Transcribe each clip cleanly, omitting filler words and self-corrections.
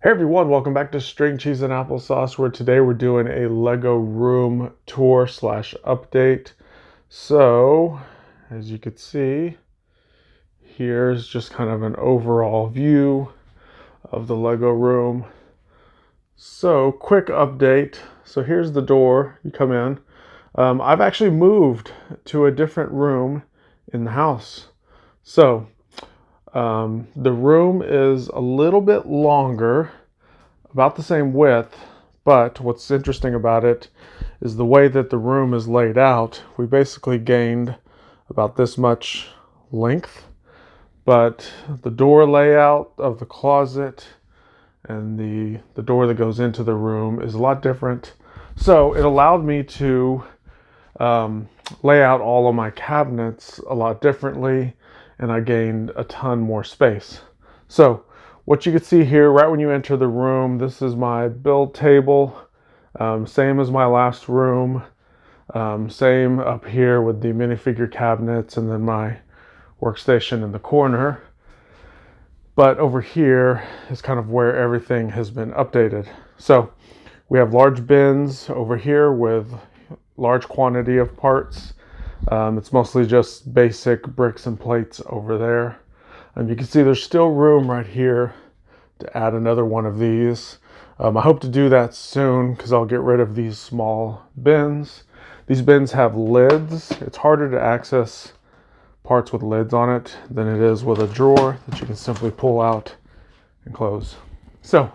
Hey everyone, welcome back to String Cheese and Applesauce, where today we're doing a Lego room tour slash update. So, as you can see, here's just kind of an overall view of the Lego room. So, quick update. So here's the door, you come in. I've actually moved to a different room in the house. So, the room is a little bit longer, about the same width, but what's interesting about it is the way that the room is laid out. We basically gained about this much length, but the door layout of the closet and the door that goes into the room is a lot different. So it allowed me to lay out all of my cabinets a lot differently, and I gained a ton more space. So what you can see here right when you enter the room, this is my build table, same as my last room, same up here with the minifigure cabinets and then my workstation in the corner. But over here is kind of where everything has been updated. So we have large bins over here with large quantity of parts. It's mostly just basic bricks and plates over there. And you can see there's still room right here to add another one of these. I hope to do that soon because I'll get rid of these small bins. These bins have lids. It's harder to access parts with lids on it than it is with a drawer that you can simply pull out and close. So,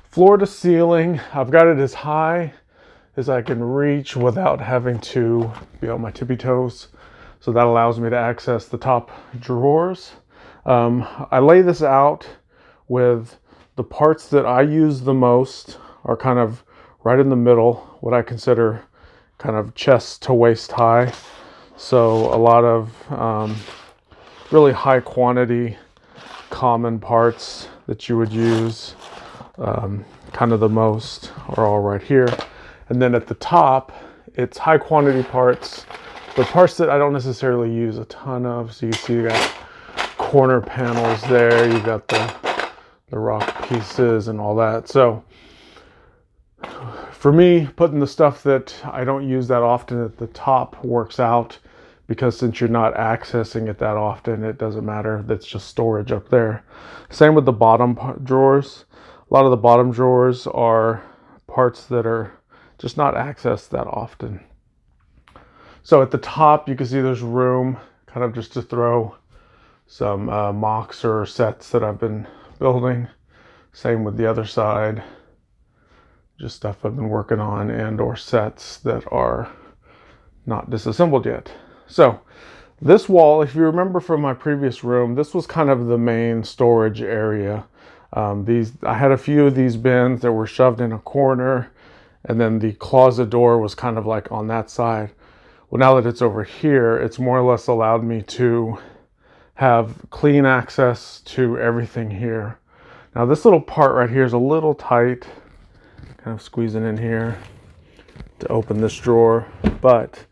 floor to ceiling, I've got it as high as I can reach without having to be on my tippy toes. So that allows me to access the top drawers. I lay this out with the parts that I use the most are kind of right in the middle, what I consider kind of chest to waist high. So a lot of really high quantity common parts that you would use kind of the most are all right here. And then at the top, it's high quantity parts, but parts that I don't necessarily use a ton of. So you see you got corner panels there, you got the rock pieces and all that. So for me, putting the stuff that I don't use that often at the top works out, because since you're not accessing it that often, it doesn't matter. That's just storage up there. Same with the bottom drawers. A lot of the bottom drawers are parts that are just not accessed that often. So at the top, you can see there's room kind of just to throw some mocks or sets that I've been building. Same with the other side. Just stuff I've been working on and or sets that are not disassembled yet. So this wall, if you remember from my previous room, this was kind of the main storage area. I had a few of these bins that were shoved in a corner, and then the closet door was kind of like on that side. Well, now that it's over here, it's more or less allowed me to have clean access to everything here. Now this little part right here is a little tight, kind of squeezing in here to open this drawer, but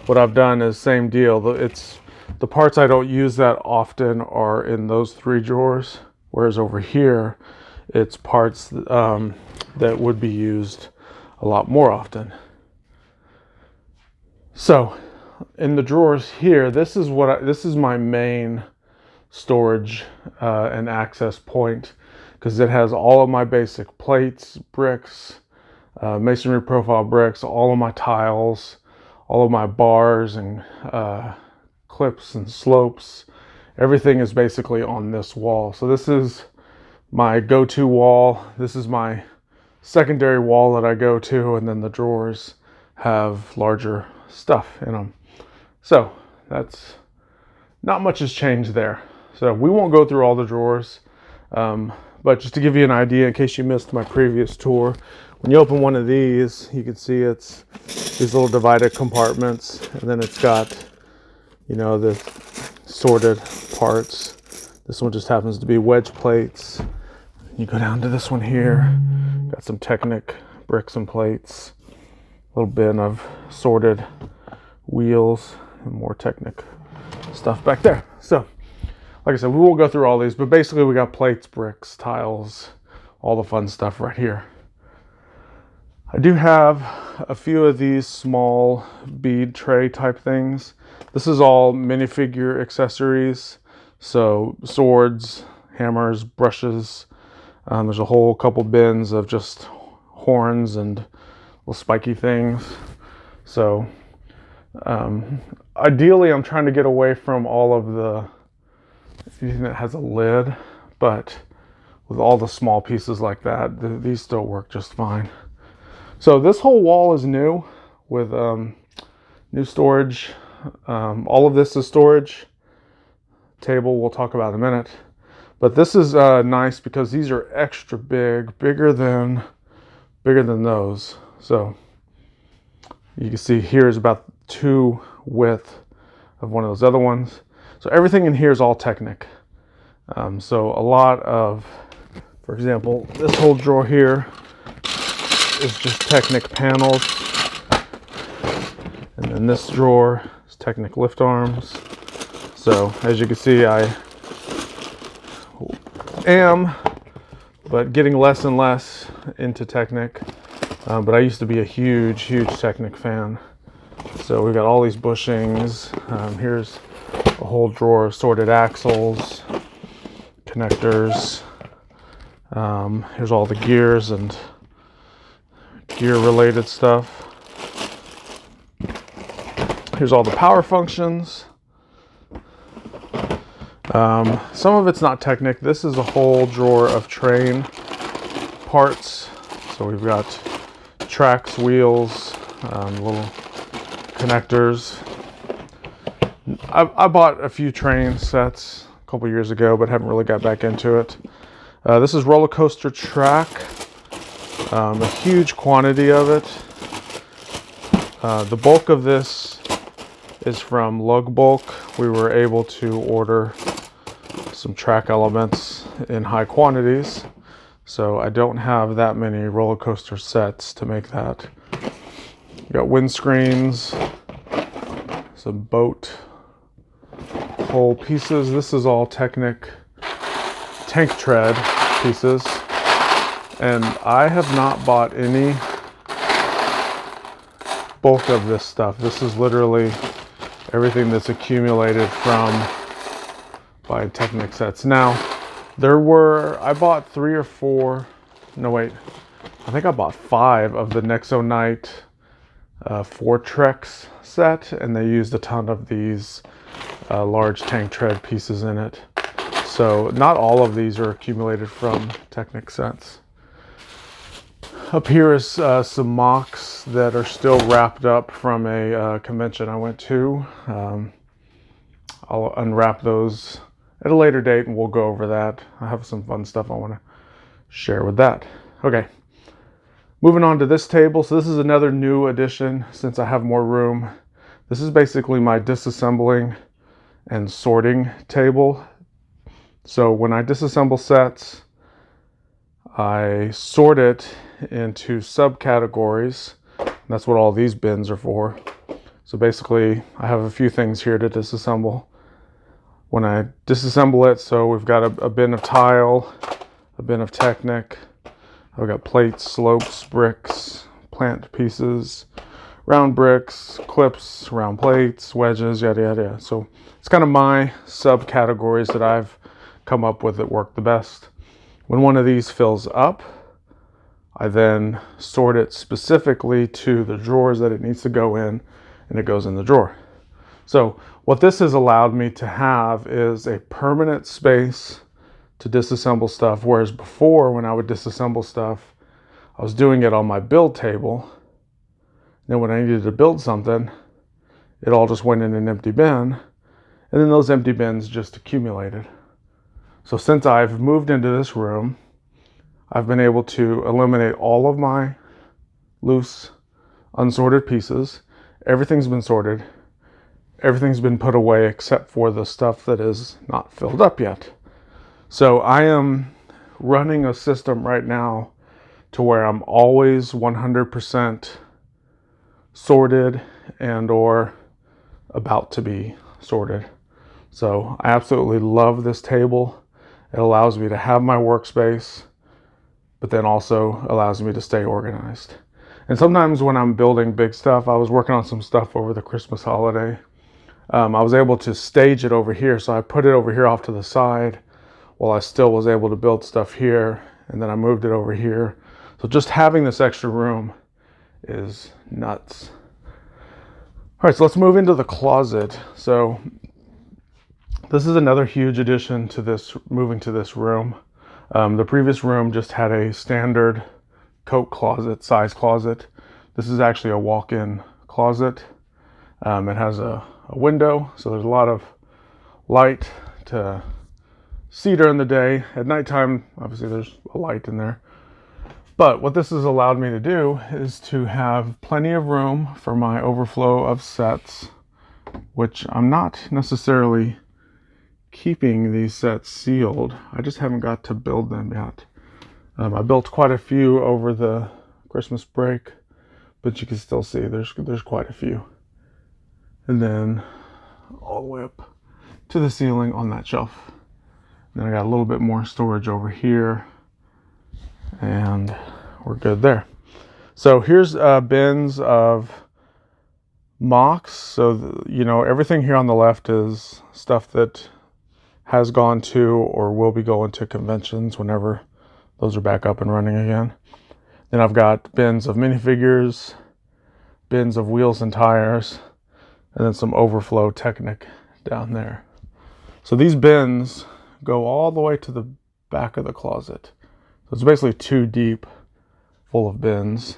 what I've done is same deal. It's the parts I don't use that often are in those three drawers, whereas over here it's parts that would be used a lot more often. So in the drawers here, this is my main storage and access point, because it has all of my basic plates, bricks, masonry profile bricks, all of my tiles, all of my bars and clips and slopes. Everything is basically on this wall. So this is my go-to wall. This is my secondary wall that I go to, and then the drawers have larger stuff in them. So that's not much has changed there. So we won't go through all the drawers, but just to give you an idea in case you missed my previous tour, when you open one of these, you can see it's these little divided compartments, and then it's got, you know, the sorted parts. This one just happens to be wedge plates. You go down to this one here, got some Technic bricks and plates, a little bin of sorted wheels, and more Technic stuff back there. So like I said, we won't go through all these, but basically we got plates, bricks, tiles, all the fun stuff right here. I do have a few of these small bead tray type things. This is all minifigure accessories. So swords, hammers, brushes. There's a whole couple bins of just horns and little spiky things. So ideally I'm trying to get away from all of the anything that has a lid, but with all the small pieces like that, these still work just fine. So this whole wall is new with new storage. All of this is storage. Table we'll talk about in a minute. But this is nice because these are extra big, bigger than those. So you can see here is about 2 width of one of those other ones. So everything in here is all Technic. So a lot of, for example, this whole drawer here is just Technic panels. And then this drawer is Technic lift arms. So as you can see, I am, but getting less and less into Technic. But I used to be a huge Technic fan. So we've got all these bushings. Here's a whole drawer of sorted axles, connectors. Here's all the gears and gear related stuff. Here's all the power functions. Some of it's not Technic. This is a whole drawer of train parts. So we've got tracks, wheels, little connectors. I bought a few train sets a couple years ago, but haven't really got back into it. This is roller coaster track. A huge quantity of it. The bulk of this is from Lug Bulk. We were able to order some track elements in high quantities, so I don't have that many roller coaster sets to make that. We got windscreens, some boat whole pieces. This is all Technic tank tread pieces, and I have not bought any bulk of this stuff. This is literally everything that's accumulated from buying Technic sets. Now, I bought 3 or 4, no wait, I think I bought 5 of the Nexonite 4 Trex set, and they used a ton of these large tank tread pieces in it. So not all of these are accumulated from Technic sets. Up here is some mocks that are still wrapped up from a convention I went to. I'll unwrap those at a later date and we'll go over that. I have some fun stuff I want to share with that. Okay, moving on to this table. So this is another new addition since I have more room. This is basically my disassembling and sorting table. So when I disassemble sets, I sort it into subcategories. That's what all these bins are for. So basically, I have a few things here to disassemble. When I disassemble it, so we've got a bin of tile, a bin of Technic. I've got plates, slopes, bricks, plant pieces, round bricks, clips, round plates, wedges, yada yada yada. So it's kind of my subcategories that I've come up with that work the best. When one of these fills up, I then sort it specifically to the drawers that it needs to go in, and it goes in the drawer. So what this has allowed me to have is a permanent space to disassemble stuff, whereas before when I would disassemble stuff, I was doing it on my build table. Then when I needed to build something, it all just went in an empty bin, and then those empty bins just accumulated. So since I've moved into this room, I've been able to eliminate all of my loose, unsorted pieces. Everything's been sorted. Everything's been put away except for the stuff that is not filled up yet. So I am running a system right now to where I'm always 100% sorted and or about to be sorted. So I absolutely love this table. It allows me to have my workspace but then also allows me to stay organized. And sometimes when I'm building big stuff, I was working on some stuff over the Christmas holiday. I was able to stage it over here, so I put it over here off to the side while I still was able to build stuff here, and then I moved it over here. So just having this extra room is nuts. All right, so let's move into the closet. So this is another huge addition to this, moving to this room. The previous room just had a standard coat closet, size closet. This is actually a walk-in closet. It has a window, so there's a lot of light to see during the day. At nighttime, obviously there's a light in there. But what this has allowed me to do is to have plenty of room for my overflow of sets, which I'm not necessarily keeping these sets sealed. I just haven't got to build them yet. I built quite a few over the Christmas break, but you can still see there's quite a few. And then all the way up to the ceiling on that shelf. Then I got a little bit more storage over here, and we're good there. So here's bins of mocks. So everything here on the left is stuff that has gone to or will be going to conventions whenever those are back up and running again. Then I've got bins of minifigures, bins of wheels and tires, and then some overflow Technic down there. So these bins go all the way to the back of the closet. So it's basically 2 deep, full of bins.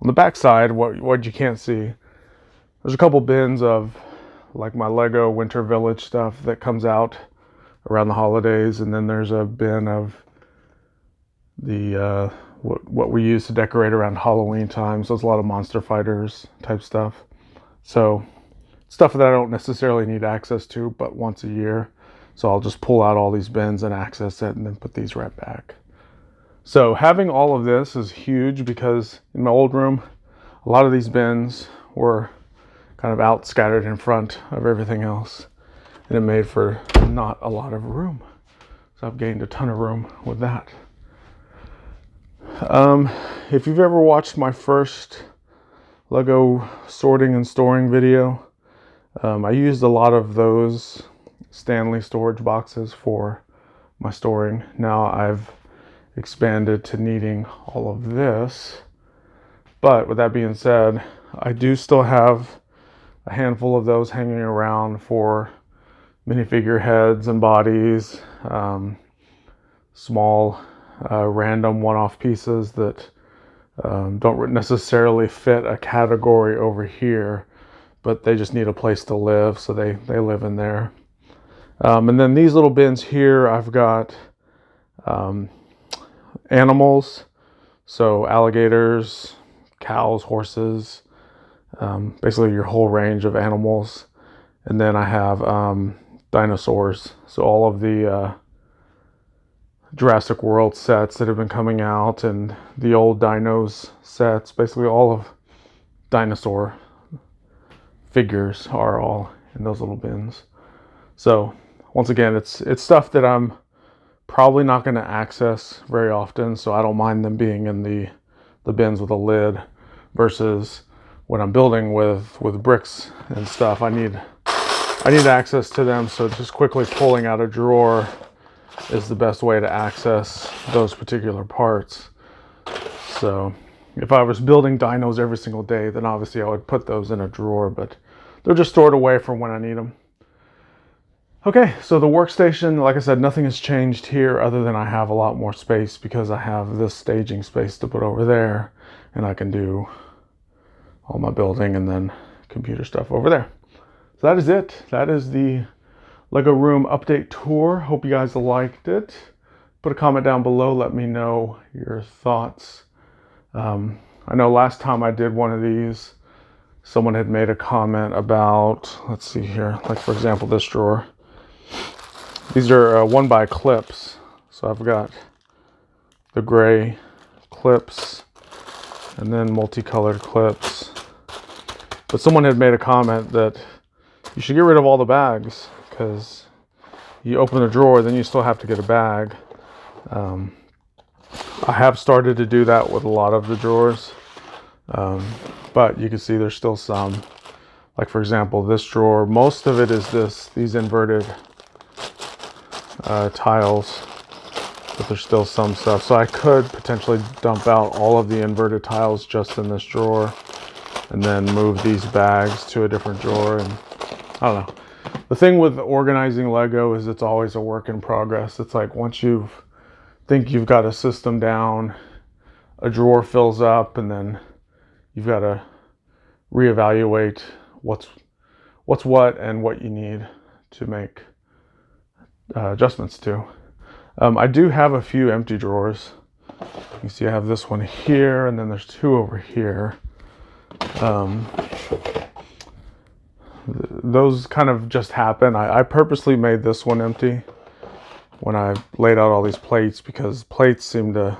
On the back side, what you can't see, there's a couple bins of like my Lego Winter Village stuff that comes out around the holidays, and then there's a bin of the what we use to decorate around Halloween time. So it's a lot of Monster Fighters type stuff. So stuff that I don't necessarily need access to but once a year. So I'll just pull out all these bins and access it and then put these right back. So having all of this is huge because in my old room, a lot of these bins were kind of out scattered in front of everything else. And it made for not a lot of room. So I've gained a ton of room with that. If you've ever watched my first Lego sorting and storing video, I used a lot of those Stanley storage boxes for my storing. Now I've expanded to needing all of this. But with that being said, I do still have a handful of those hanging around for minifigure heads and bodies, small random one-off pieces that don't necessarily fit a category over here, but they just need a place to live, so they live in there. And then these little bins here, I've got animals, so alligators, cows, horses, basically your whole range of animals. And then I have dinosaurs, so all of the Jurassic World sets that have been coming out and the old dinos sets, basically all of dinosaur figures are all in those little bins. So once again, it's stuff that I'm probably not going to access very often, so I don't mind them being in the bins with a lid, versus when I'm building with bricks and stuff, I need access to them, so just quickly pulling out a drawer is the best way to access those particular parts. So if I was building dinos every single day, then obviously I would put those in a drawer, but they're just stored away for when I need them. Okay, so the workstation, like I said, nothing has changed here other than I have a lot more space because I have this staging space to put over there, and I can do all my building and then computer stuff over there. So that is it. That is the Lego room update tour. Hope you guys liked it. Put a comment down below. Let me know your thoughts. I know last time I did one of these, someone had made a comment about, let's see here, like for example, this drawer. These are 1x clips. So I've got the gray clips and then multicolored clips. But someone had made a comment that you should get rid of all the bags, because you open the drawer, then you still have to get a bag. I have started to do that with a lot of the drawers, but you can see there's still some. Like for example, this drawer, most of it is these inverted tiles, but there's still some stuff. So I could potentially dump out all of the inverted tiles just in this drawer and then move these bags to a different drawer. And I don't know. The thing with organizing Lego is it's always a work in progress. It's like once you think you've got a system down, a drawer fills up, and then you've got to reevaluate what's what and what you need to make adjustments to. I do have a few empty drawers. You see I have this one here, and then there's two over here. Those kind of just happen. I purposely made this one empty when I laid out all these plates, because plates seem to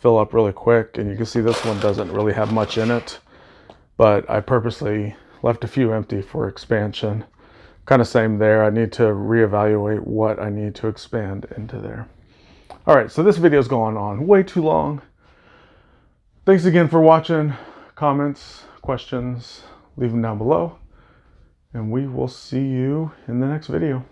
fill up really quick, and you can see this one doesn't really have much in it, but I purposely left a few empty for expansion. Kind of same there. I need to reevaluate what I need to expand into there. All right, so this video is going on way too long. Thanks again for watching. Comments, questions, leave them down below, and we will see you in the next video.